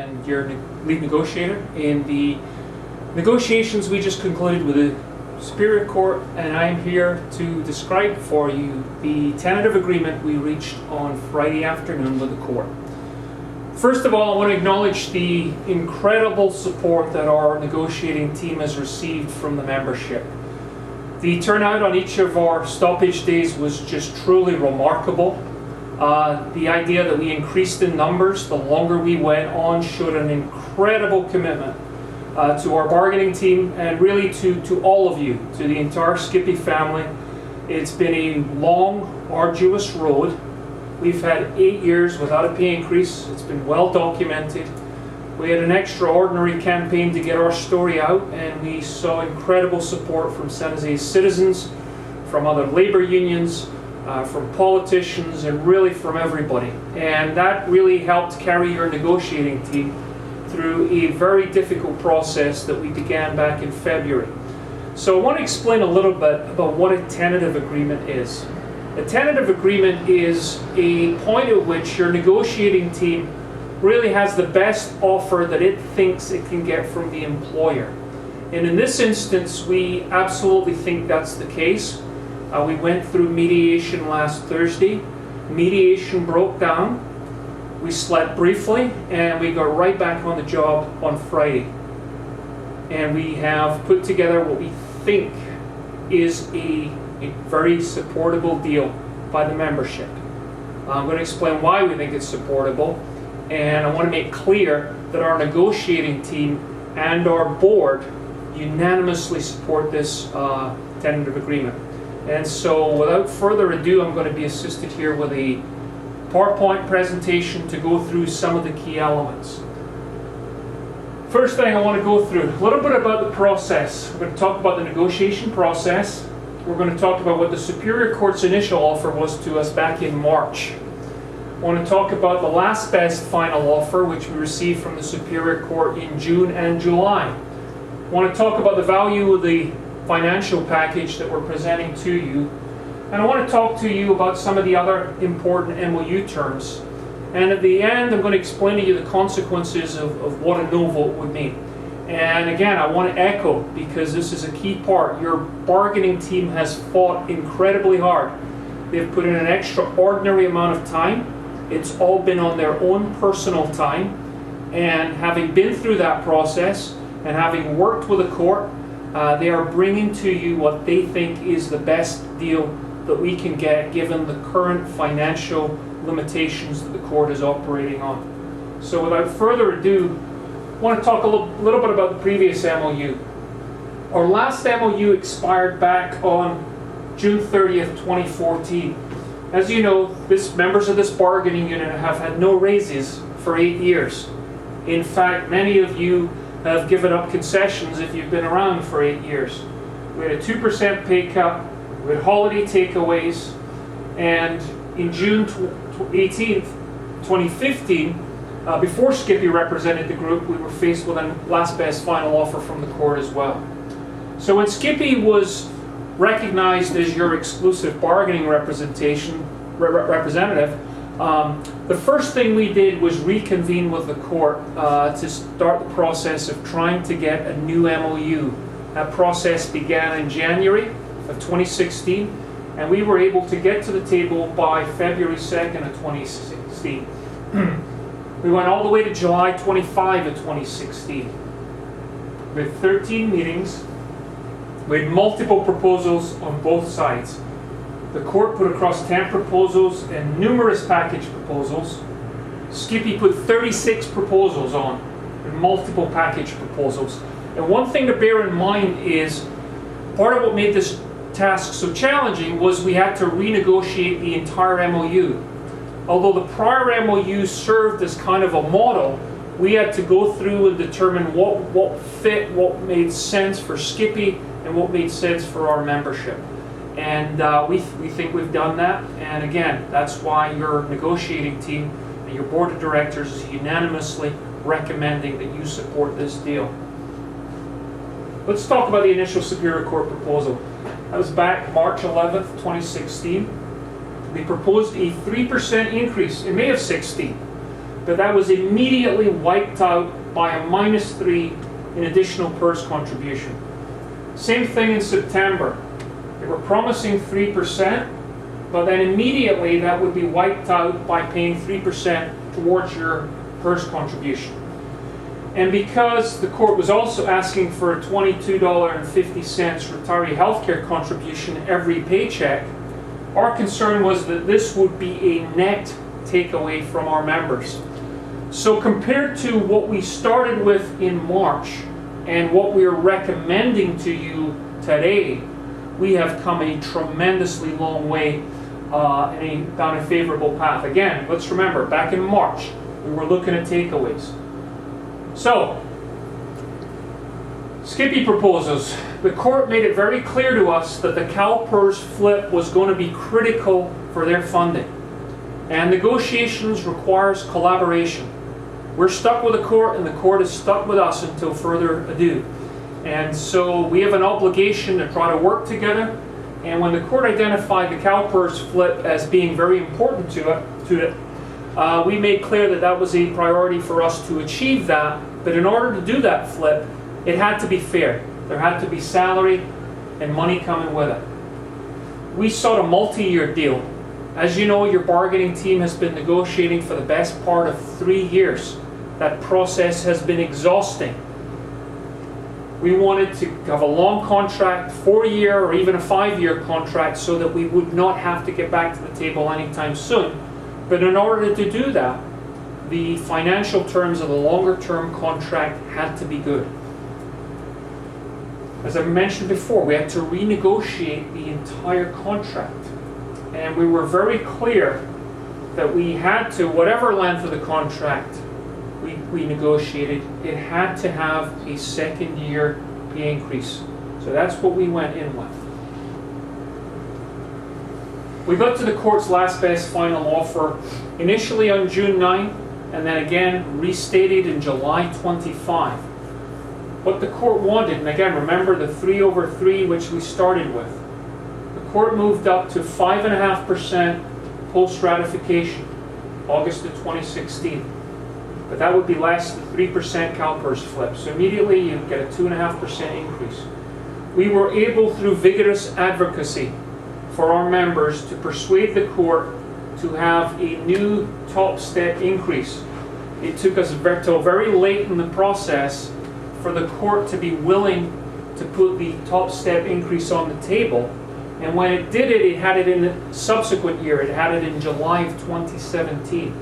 and your lead negotiator in the negotiations we just concluded with the Superior Court, and I'm here to describe for you the tentative agreement we reached on Friday afternoon with the court. First of all, I want to acknowledge the incredible support that our negotiating team has received from the membership. The turnout on each of our stoppage days was just truly remarkable. The idea that we increased in numbers the longer we went on showed an incredible commitment to our bargaining team and really to all of you, to the entire SCPEA family. It's been a long, arduous road. We've had 8 years without a pay increase. It's been well documented. We had an extraordinary campaign to get our story out, and we saw incredible support from San Jose's citizens, from other labor unions, from politicians, and really from everybody. And that really helped carry your negotiating team through a very difficult process that we began back in February. So I want to explain a little bit about what a tentative agreement is. A tentative agreement is a point at which your negotiating team really has the best offer that it thinks it can get from the employer. And in this instance, we absolutely think that's the case. We went through mediation last Thursday. Mediation broke down. We slept briefly, and we got right back on the job on Friday. And we have put together what we think is a very supportable deal by the membership. I'm going to explain why we think it's supportable, and I want to make clear that our negotiating team and our board unanimously support this tentative agreement. And so without further ado, I'm going to be assisted here with a PowerPoint presentation to go through some of the key elements. First thing I want to go through, a little bit about the process. We're going to talk about the negotiation process. We're going to talk about what the Superior Court's initial offer was to us back in March. I want to talk about the last best final offer, which we received from the Superior Court in June and July. I want to talk about the value of the financial package that we're presenting to you. And I want to talk to you about some of the other important MOU terms. And at the end, I'm going to explain to you the consequences of what a no vote would mean. And again, I want to echo, because this is a key part, your bargaining team has fought incredibly hard. They've put in an extraordinary amount of time. It's all been on their own personal time. And having been through that process and having worked with the court, they are bringing to you what they think is the best deal that we can get given the current financial limitations that the court is operating on. So without further ado, I want to talk a little bit about the previous MOU. Our last MOU expired back on June 30th, 2014. As you know, members of this bargaining unit have had no raises for 8 years. In fact, many of you have given up concessions if you've been around for 8 years. We had a 2% pay cut, we had holiday takeaways, and in June 18th, 2015, before SCPEA represented the group, we were faced with a last best final offer from the court as well. So when SCPEA was recognized as your exclusive bargaining representative, the first thing we did was reconvene with the court to start the process of trying to get a new MOU. That process began in January of 2016, and we were able to get to the table by February 2nd of 2016. We went all the way to July 25 of 2016. We had 13 meetings. We had multiple proposals on both sides. The court put across 10 proposals and numerous package proposals. SCPEA put 36 proposals on, and multiple package proposals. And one thing to bear in mind is, part of what made this task so challenging was we had to renegotiate the entire MOU. Although the prior MOU served as kind of a model, we had to go through and determine what fit, what made sense for SCPEA, and what made sense for our membership. And we think we've done that. And again, that's why your negotiating team and your board of directors is unanimously recommending that you support this deal. Let's talk about the initial Superior Court proposal. That was back March 11th, 2016. They proposed a 3% increase in May of 16. but that was immediately wiped out by a -3 in additional PERS contribution. Same thing in September. They were promising 3%, but then immediately that would be wiped out by paying 3% towards your PERS contribution. And because the court was also asking for a $22.50 retiree healthcare contribution every paycheck, our concern was that this would be a net takeaway from our members. So compared to what we started with in March and what we are recommending to you today, we have come a tremendously long way down a favorable path. Again, let's remember, back in March, we were looking at takeaways. So, SCPEA proposals. The court made it very clear to us that the CalPERS flip was going to be critical for their funding. And negotiations requires collaboration. We're stuck with the court, and the court is stuck with us until further ado. And so we have an obligation to try to work together. And when the court identified the CalPERS flip as being very important to it, we made clear that that was a priority for us to achieve that. But in order to do that flip, it had to be fair. There had to be salary and money coming with it. We sought a multi-year deal. As you know, your bargaining team has been negotiating for the best part of 3 years. That process has been exhausting. We wanted to have a long contract, 4-year or even a 5-year contract, so that we would not have to get back to the table anytime soon. But in order to do that, the financial terms of the longer-term contract had to be good. As I mentioned before, we had to renegotiate the entire contract. And we were very clear that we had to, whatever length of the contract we negotiated, it had to have a second-year pay increase. So that's what we went in with. We got to the court's last best final offer initially on June 9, and then again restated in July 25. What the court wanted, and again remember the 3/3 which we started with, the court moved up to 5.5% post-ratification, August of 2016. But that would be less than 3% CalPERS flip. So immediately you get a 2.5% increase. We were able, through vigorous advocacy for our members, to persuade the court to have a new top step increase. It took us until very late in the process for the court to be willing to put the top step increase on the table. And when it did it, it had it in the subsequent year. It had it in July of 2017.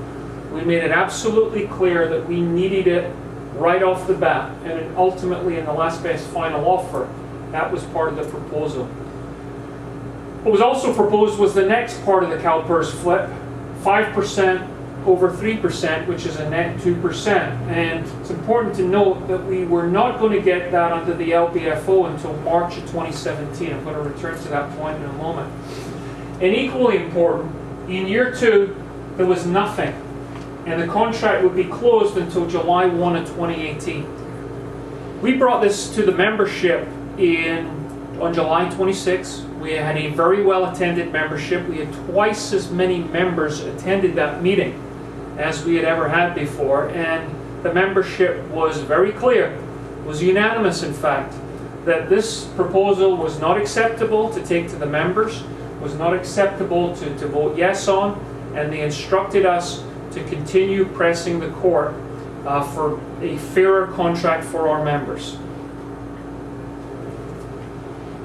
We made it absolutely clear that we needed it right off the bat. And ultimately, in the last best final offer, that was part of the proposal. What was also proposed was the next part of the CalPERS flip, 5% over 3%, which is a net 2%. And it's important to note that we were not going to get that under the LBFO until March of 2017. I'm going to return to that point in a moment. And equally important, in year 2, there was nothing. And the contract would be closed until July 1 of 2018. We brought this to the membership on July 26. We had a very well-attended membership. We had twice as many members attended that meeting as we had ever had before, and the membership was very clear, was unanimous in fact, that this proposal was not acceptable to take to the members, was not acceptable to vote yes on, and they instructed us to continue pressing the court for a fairer contract for our members.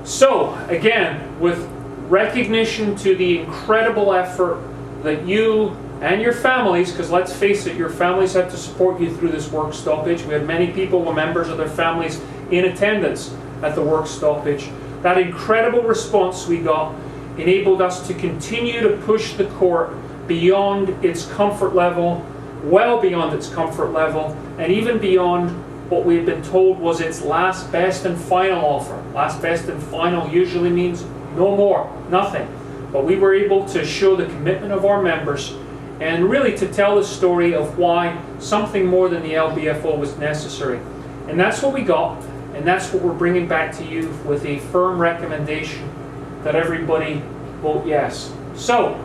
So, again, with recognition to the incredible effort that you and your families, because let's face it, your families had to support you through this work stoppage. We had many people with members of their families in attendance at the work stoppage. That incredible response we got enabled us to continue to push the court beyond its comfort level, well beyond its comfort level, and even beyond what we had been told was its last best and final offer. Last best and final usually means no more, nothing. But we were able to show the commitment of our members and really to tell the story of why something more than the LBFO was necessary. And that's what we got, and that's what we're bringing back to you with a firm recommendation that everybody vote yes. So,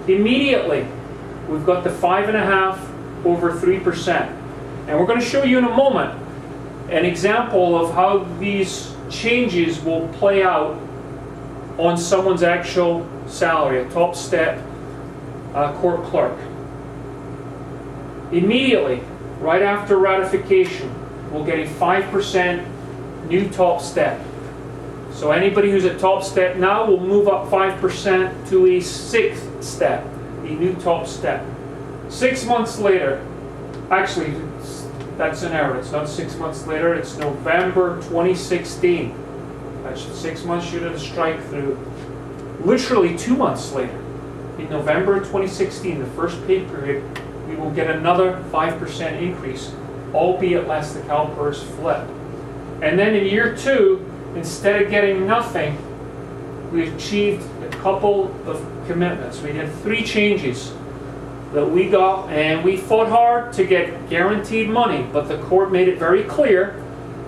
immediately, we've got the 5.5 over 3%. And we're going to show you in a moment an example of how these changes will play out on someone's actual salary, a top step court clerk. Immediately, right after ratification, we'll get a 5% new top step. So anybody who's at top step now will move up 5% to a 6th step, a new top step. 6 months later, actually that's an error, it's not 6 months later, it's November 2016. That's 6 months short of the strike through. Literally 2 months later, in November 2016, the first pay period, we will get another 5% increase, albeit less the CalPERS flip. And then in year 2, instead of getting nothing, we achieved a couple of commitments. We did 3 changes that we got, and we fought hard to get guaranteed money, but the court made it very clear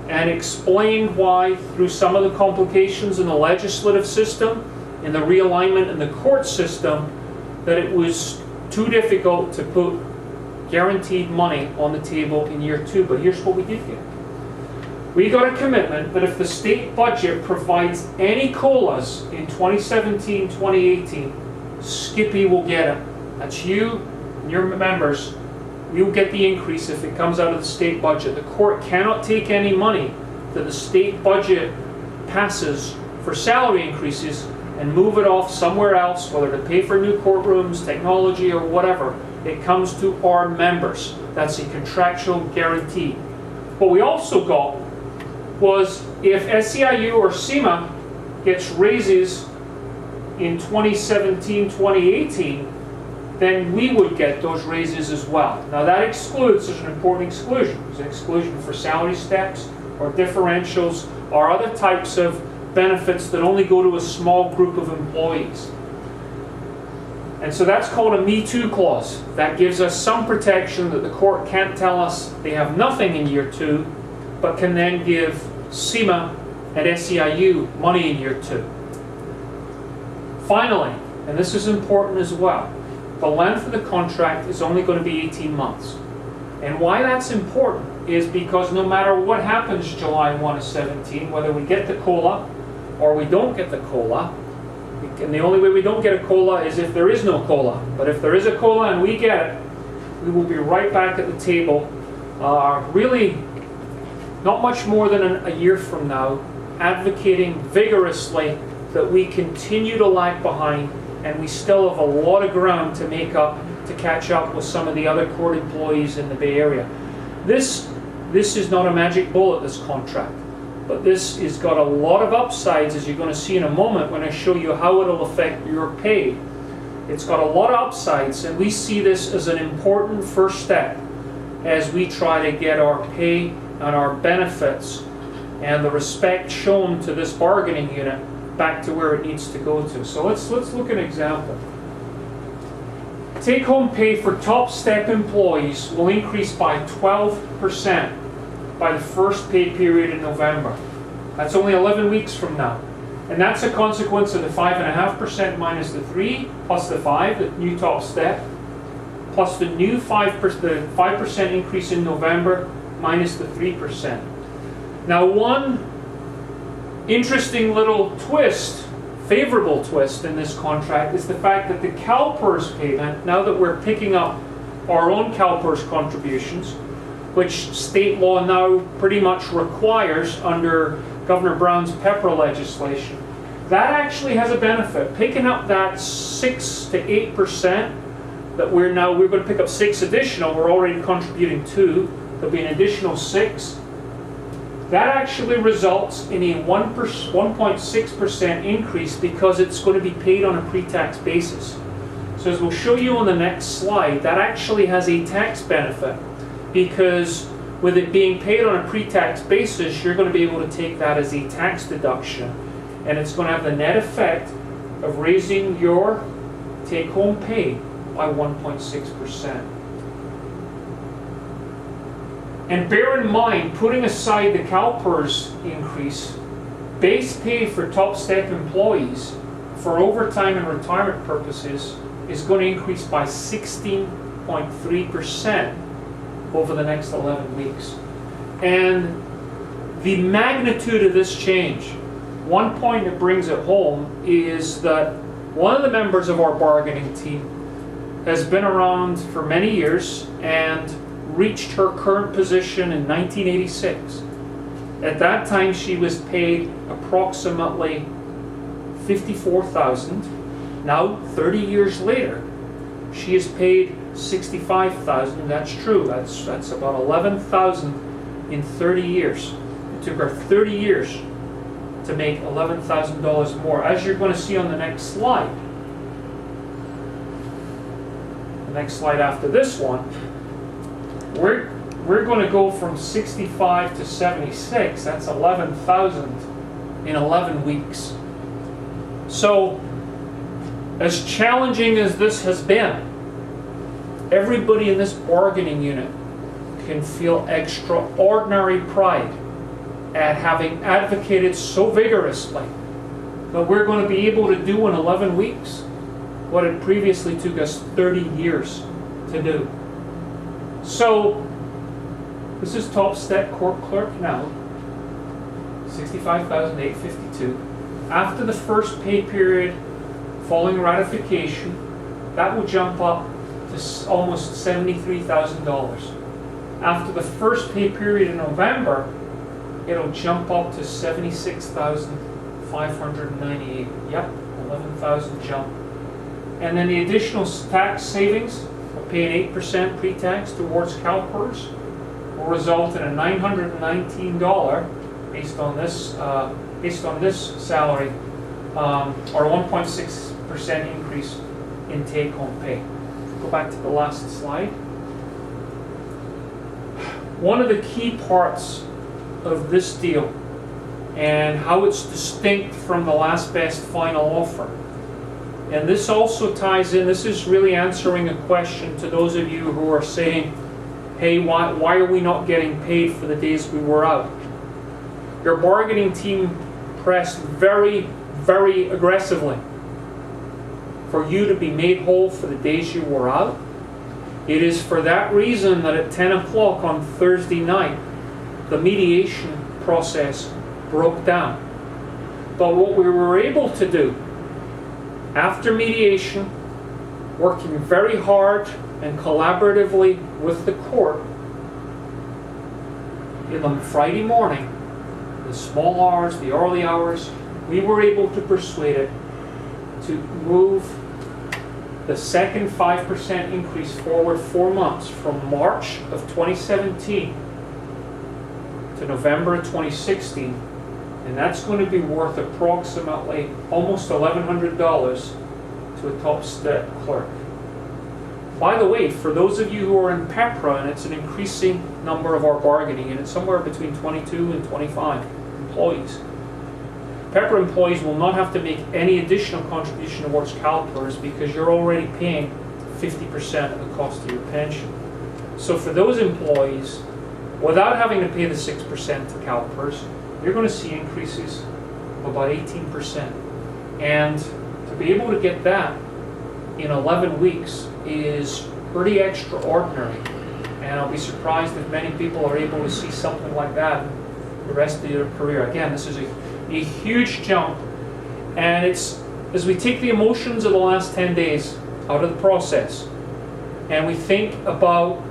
and explained why, through some of the complications in the legislative system, in the realignment in the court system, that it was too difficult to put guaranteed money on the table in year 2. But here's what we did get. We got a commitment that if the state budget provides any COLAs in 2017-2018, SCPEA will get it. That's you and your members. You'll get the increase if it comes out of the state budget. The court cannot take any money that the state budget passes for salary increases and move it off somewhere else, whether to pay for new courtrooms, technology, or whatever. It comes to our members. That's a contractual guarantee. What we also got was if SEIU or SCPEA gets raises in 2017-2018, then we would get those raises as well. Now that excludes, there's an important exclusion. There's an exclusion for salary steps or differentials or other types of benefits that only go to a small group of employees. And so that's called a Me Too clause. That gives us some protection that the court can't tell us they have nothing in year 2, but can then give SCPEA and SEIU money in year 2. Finally, and this is important as well, the length of the contract is only going to be 18 months. And why that's important is because no matter what happens July 1 of 17, whether we get the COLA or we don't get the COLA, and the only way we don't get a COLA is if there is no COLA. But if there is a COLA and we get it, we will be right back at the table, really not much more than a year from now, advocating vigorously that we continue to lag behind and we still have a lot of ground to make up, to catch up with some of the other court employees in the Bay Area. This is not a magic bullet, this contract, but this has got a lot of upsides, as you're going to see in a moment when I show you how it'll affect your pay. It's got a lot of upsides, and we see this as an important first step as we try to get our pay and our benefits and the respect shown to this bargaining unit back to where it needs to go to. So let's look at an example. Take-home pay for top step employees will increase by 12% by the first pay period in November. That's only 11 weeks from now. And that's a consequence of the 5.5% minus the 3, plus the 5, the new top step, plus the new 5% increase in November, minus the 3%. Now one interesting little twist, favorable twist in this contract is the fact that the CalPERS payment, now that we're picking up our own CalPERS contributions, which state law now pretty much requires under Governor Brown's PEPRA legislation, that actually has a benefit. Picking up that 6 to 8% that we're going to pick up 6 additional, we're already contributing 2, there'll be an additional 6. That actually results in a 1.6% increase because it's going to be paid on a pre-tax basis. So as we'll show you on the next slide, that actually has a tax benefit because with it being paid on a pre-tax basis, you're going to be able to take that as a tax deduction. And it's going to have the net effect of raising your take-home pay by 1.6%. And bear in mind, putting aside the CalPERS increase, base pay for top step employees for overtime and retirement purposes is going to increase by 16.3% over the next 11 weeks. And the magnitude of this change, one point that brings it home is that one of the members of our bargaining team has been around for many years and reached her current position in 1986. At that time, she was paid approximately $54,000. Now, 30 years later, she is paid $65,000. That's true. That's about $11,000 in 30 years. It took her 30 years to make $11,000 more. As you're going to see on the next slide, the next slide after this one, we're going to go from 65 to 76. That's 11,000 in 11 weeks. So, as challenging as this has been, everybody in this bargaining unit can feel extraordinary pride at having advocated so vigorously that we're going to be able to do in 11 weeks what it previously took us 30 years to do. So, this is top step court clerk now, $65,852. After the first pay period following ratification, that will jump up to almost $73,000. After the first pay period in November, it'll jump up to $76,598. Yep, 11,000 jump. And then the additional tax savings of paying 8% pre-tax towards CalPERS will result in a $919 based on this salary, or 1.6% increase in take-home pay. Go back to the last slide. One of the key parts of this deal and how it's distinct from the last best final offer, and this also ties in, this is really answering a question to those of you who are saying, hey, why are we not getting paid for the days we were out? Your bargaining team pressed very, very aggressively for you to be made whole for the days you were out. It is for that reason that at 10 o'clock on Thursday night, the mediation process broke down. But what we were able to do, after mediation, working very hard and collaboratively with the court, in the Friday morning, the small hours, the early hours, we were able to persuade it to move the second 5% increase forward 4 months from March of 2017 to November of 2016, and that's going to be worth approximately almost $1,100 to a top step clerk. By the way, for those of you who are in PEPRA, and it's an increasing number of our bargaining units, somewhere between 22 and 25 employees, PEPRA employees will not have to make any additional contribution towards CalPERS because you're already paying 50% of the cost of your pension. So for those employees, without having to pay the 6% to CalPERS, you're going to see increases of about 18%. And to be able to get that in 11 weeks is pretty extraordinary. And I'll be surprised if many people are able to see something like that the rest of their career. Again, this is a huge jump, and it's as we take the emotions of the last 10 days out of the process and we think about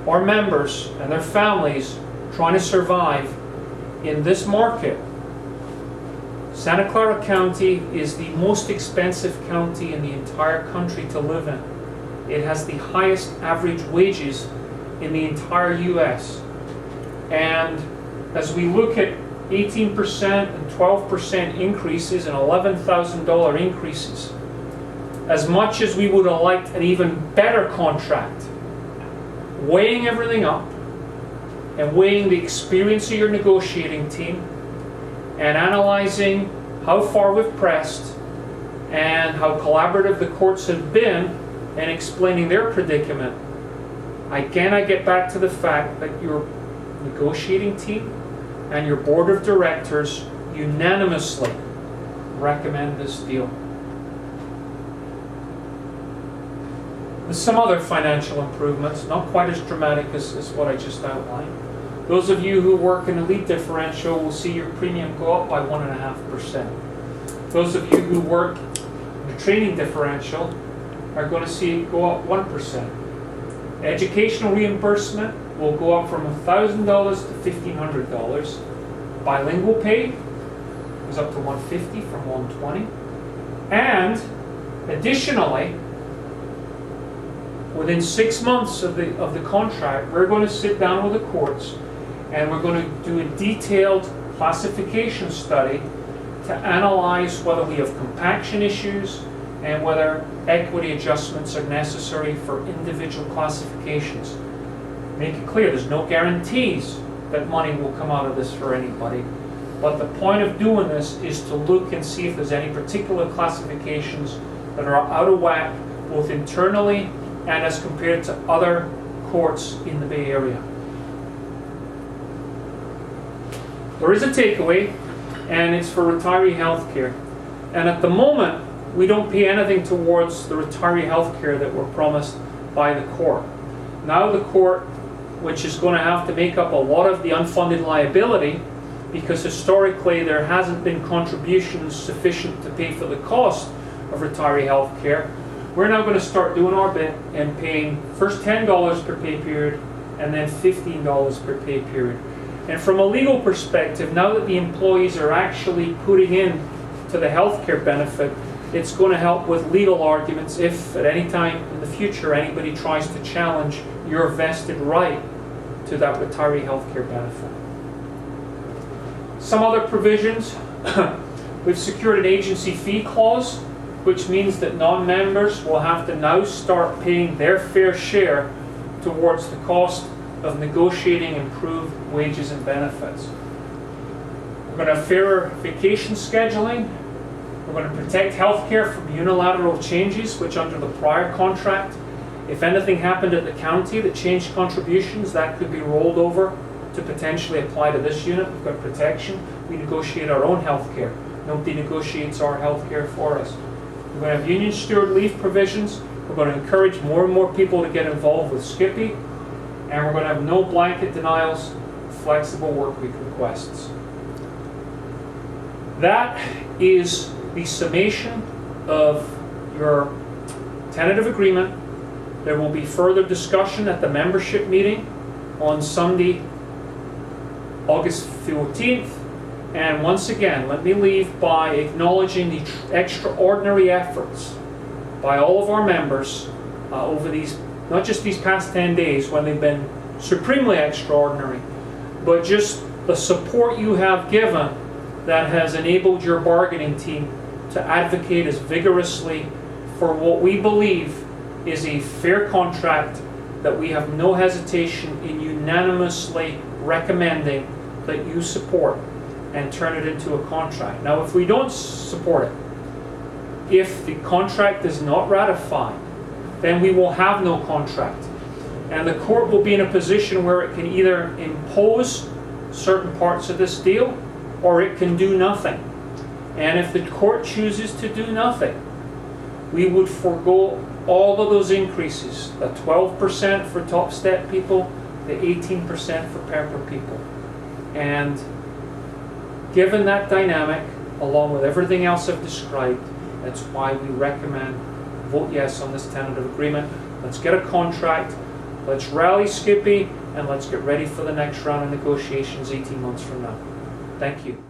our members and their families trying to survive in this market. Santa Clara County is the most expensive county in the entire country to live in. It has the highest average wages in the entire US. And as we look at 18% and 12% increases and $11,000 increases, as much as we would have liked an even better contract, weighing everything up and weighing the experience of your negotiating team and analyzing how far we've pressed and how collaborative the courts have been and explaining their predicament, again I get back to the fact that your negotiating team and your board of directors unanimously recommend this deal. There's some other financial improvements, not quite as dramatic as what I just outlined. Those of you who work in a lead differential will see your premium go up by 1.5%. Those of you who work in a training differential are going to see it go up 1%. Educational reimbursement will go up from $1,000 to $1,500. Bilingual pay is up to $150 from $120. And additionally, within 6 months of the contract, we're going to sit down with the courts and we're going to do a detailed classification study to analyze whether we have compaction issues and whether equity adjustments are necessary for individual classifications. Make it clear, there's no guarantees that money will come out of this for anybody. But the point of doing this is to look and see if there's any particular classifications that are out of whack, both internally and as compared to other courts in the Bay Area. There is a takeaway, and it's for retiree health care. And at the moment, we don't pay anything towards the retiree health care that we're promised by the court. Now the court, which is going to have to make up a lot of the unfunded liability, because historically there hasn't been contributions sufficient to pay for the cost of retiree health care, we're now going to start doing our bit and paying first $10 per pay period and then $15 per pay period. And from a legal perspective, now that the employees are actually putting in to the health care benefit, it's going to help with legal arguments if at any time in the future anybody tries to challenge your vested right to that retiree health care benefit. Some other provisions. We've secured an agency fee clause, which means that non-members will have to now start paying their fair share towards the cost of negotiating improved wages and benefits. We're going to have fairer vacation scheduling. We're going to protect healthcare from unilateral changes, which under the prior contract, if anything happened at the county that changed contributions, that could be rolled over to potentially apply to this unit. We've got protection. We negotiate our own healthcare. Nobody negotiates our healthcare for us. We're going to have union steward leave provisions. We're going to encourage more and more people to get involved with SCPEA. And we're going to have no blanket denials of flexible workweek requests. That is the summation of your tentative agreement. There will be further discussion at the membership meeting on Sunday, August 14th. And once again, let me leave by acknowledging the extraordinary efforts by all of our members over these, not just these past 10 days when they've been supremely extraordinary, but just the support you have given that has enabled your bargaining team to advocate as vigorously for what we believe is a fair contract that we have no hesitation in unanimously recommending that you support and turn it into a contract. Now, if we don't support it, if the contract is not ratified, then we will have no contract. And the court will be in a position where it can either impose certain parts of this deal or it can do nothing. And if the court chooses to do nothing, we would forego all of those increases, the 12% for top step people, the 18% for pepper people. And given that dynamic, along with everything else I've described, that's why we recommend vote yes on this tentative agreement. Let's get a contract, let's rally SCPEA, and let's get ready for the next round of negotiations 18 months from now. Thank you.